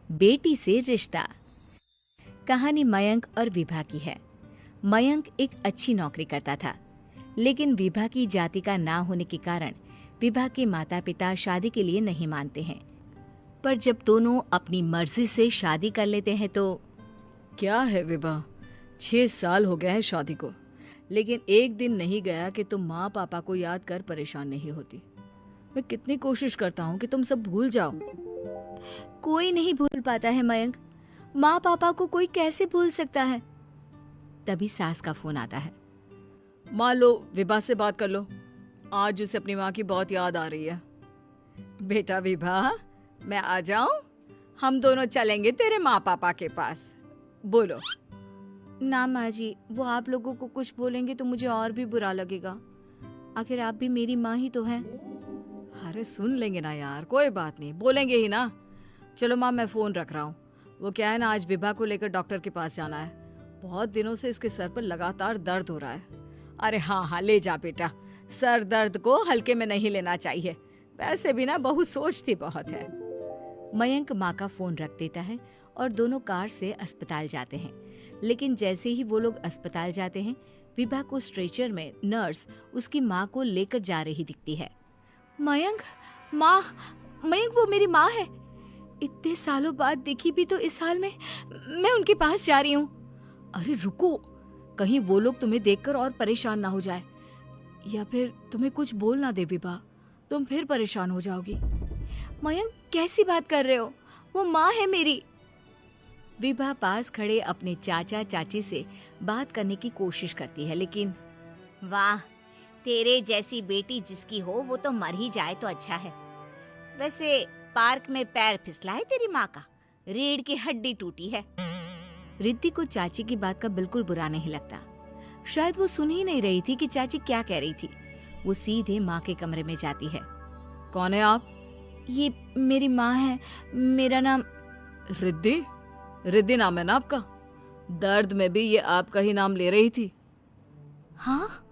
बेटी से रिश्ता। कहानी मयंक और विभा की है। मयंक एक अच्छी नौकरी करता था, लेकिन विभा की जाति का ना होने के कारण विभा के माता पिता शादी के लिए नहीं मानते हैं। पर जब दोनों अपनी मर्जी से शादी कर लेते हैं तो क्या है विभा, 6 साल हो गए हैं शादी को, लेकिन एक दिन नहीं गया कि तुम माँ पापा को याद कर परेशान नहीं होती। मैं कितनी कोशिश करता हूँ कि तुम सब भूल जाओ। कोई नहीं भूल पाता है मयंक। माँ पापा को कोई कैसे भूल सकता है। तभी सास का फोन आता है। माँ लो, विभा से बात कर लो, आज उसे अपनी माँ की बहुत याद आ रही है। बेटा विभा, मैं आ जाऊं? हम दोनों चलेंगे तेरे माँ पापा के पास। बोलो। ना माँ जी, वो आप लोगों को कुछ बोलेंगे तो मुझे और भी बुरा लगेगा। आखिर आप भी मेरी माँ ही तो हैं। अरे सुन लेंगे ना यार, कोई बात नहीं, बोलेंगे ही ना। चलो माँ, मैं फोन रख रहा हूँ। वो क्या है ना, आज विभा को लेकर डॉक्टर के पास जाना है। बहुत दिनों से इसके सर पर लगातार दर्द हो रहा है। अरे हाँ हाँ, ले जा बेटा, सर दर्द को हल्के में नहीं लेना चाहिए। वैसे भी ना बहू सोचती बहुत है। मयंक माँ का फोन रख देता है और दोनों कार से अस्पताल जाते हैं। लेकिन जैसे ही वो लोग अस्पताल जाते हैं, विभा को स्ट्रेचर में नर्स उसकी माँ को लेकर जा रही दिखती है। मयंक, माँ, मयंक वो मेरी माँ है। इतने सालों बाद देखी भी तो इस हाल में मैं उनके पास जा रही हूँ। अरे रुको, कहीं वो लोग तुम्हें देखकर और परेशान ना हो जाए, या फिर तुम्हें कुछ बोल ना दे विभा, तुम फिर परेशान हो जाओगी। मयंक कैसी बात कर रहे हो, वो माँ है मेरी। विभा पास खड़े अपने चाचा चाची से बात करने की कोशिश करती है, लेकिन वाह, तेरे जैसी बेटी जिसकी हो वो तो मर ही जाए तो अच्छा है। वैसे पार्क में पैर फिसला है तेरी माँ का, रीढ़ की हड्डी टूटी है। रिद्धि को चाची की बात का बिल्कुल बुरा नहीं लगता। शायद वो सुन ही नहीं रही थी कि चाची क्या कह रही थी। वो सीधे माँ के कमरे में जाती है। कौन है आप? ये मेरी माँ है, मेरा नाम रिद्धि। रिद्धि नाम है ना आपका? दर्द में भी ये आपका ही नाम ले रही थी। हाँ,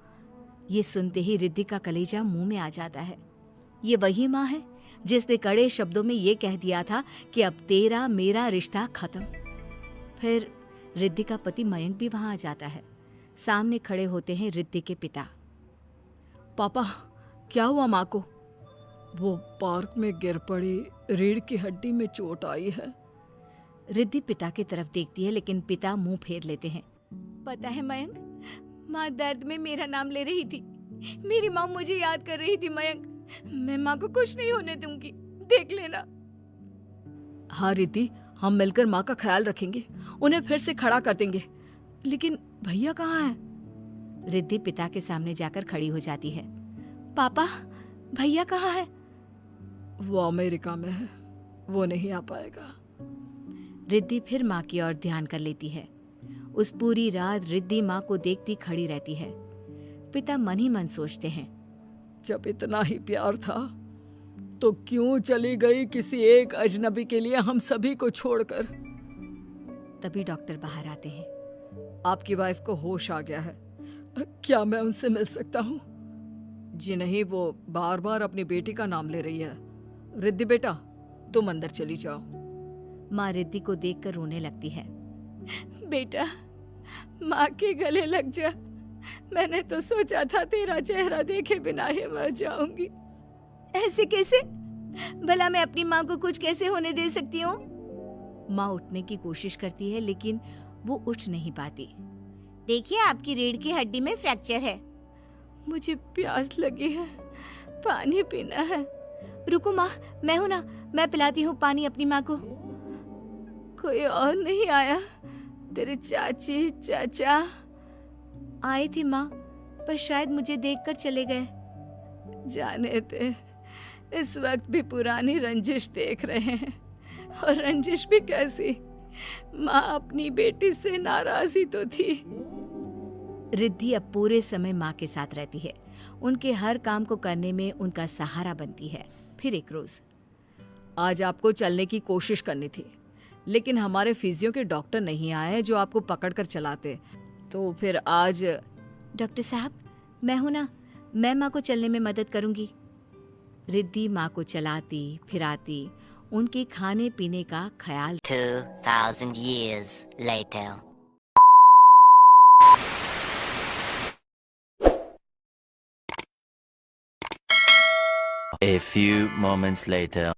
ये सुनते ही रिद्धि का कलेजा मुंह में आ जाता है। ये वही माँ है जिसने कड़े शब्दों में ये कह दिया था कि अब तेरा मेरा रिश्ता खत्म। फिर रिद्धि का पति मयंक भी वहां आ जाता है। सामने खड़े होते हैं रिद्धि के पिता। पापा, क्या हुआ माँ को? वो पार्क में गिर पड़ी, रीढ़ की हड्डी में चोट आई है। रिद्धि पिता की तरफ देखती है, लेकिन पिता मुंह फेर लेते हैं। पता है मयंक, माँ दर्द में मेरा नाम ले रही थी। मेरी माँ मुझे याद कर रही थी मयंक। मैं माँ को कुछ नहीं होने दूंगी, देख लेना। हाँ रिद्धि, हम मिलकर माँ का ख्याल रखेंगे, उन्हें फिर से खड़ा कर देंगे। लेकिन भैया कहाँ हैं? रिद्धि पिता के सामने जाकर खड़ी हो जाती है। पापा, भैया कहाँ है? वो अमेरिका में है, वो नहीं आ पाएगा। रिद्धि फिर माँ की ओर ध्यान कर लेती है। उस पूरी रात रिद्धि माँ को देखती खड़ी रहती है। पिता मन ही मन सोचते हैं, जब इतना ही प्यार था तो क्यों चली गई किसी एक अजनबी के लिए हम सभी को छोड़कर। तभी डॉक्टर बाहर आते हैं। आपकी वाइफ को होश आ गया है, क्या मैं उनसे मिल सकता हूँ? जी नहीं, वो बार बार अपनी बेटी का नाम ले रही है। रिद्धि बेटा, तुम अंदर चली जाओ। माँ रिद्धि को देखकर रोने लगती है। बेटा, माँ के गले लग जा। मैंने तो सोचा था तेरा चेहरा देखे बिना ही मर जाऊंगी। ऐसे कैसे? भला मैं अपनी माँ को कुछ कैसे होने दे सकती हूँ? माँ उठने की कोशिश करती है, लेकिन वो उठ नहीं पाती। देखिए, आपकी रीढ़ की हड्डी में फ्रैक्चर है। मुझे प्यास लगी है, पानी पीना है। रुको माँ, मैं हूँ ना, मैं पिलाती हूँ पानी अपनी माँ को। कोई और नहीं आया? तेरे चाची चाचा आए थे माँ, पर शायद मुझे देखकर चले गए। जाने दे, इस वक्त भी पुरानी रंजिश देख रहे हैं। और रंजिश भी कैसी? माँ अपनी बेटी से नाराज ही तो थी। रिद्धि अब पूरे समय माँ के साथ रहती है। उनके हर काम को करने में उनका सहारा बनती है। फिर एक रोज, आज आपको चलने की कोशिश करनी थी, लेकिन हमारे फिजियो के डॉक्टर नहीं आए जो आपको पकड़कर चलाते, तो फिर आज। डॉक्टर साहब, मैं हूं ना, मैं माँ को चलने में मदद करूंगी। रिद्धि माँ को चलाती फिराती उनके खाने पीने का ख्याल 2,000 years later. A few moments later.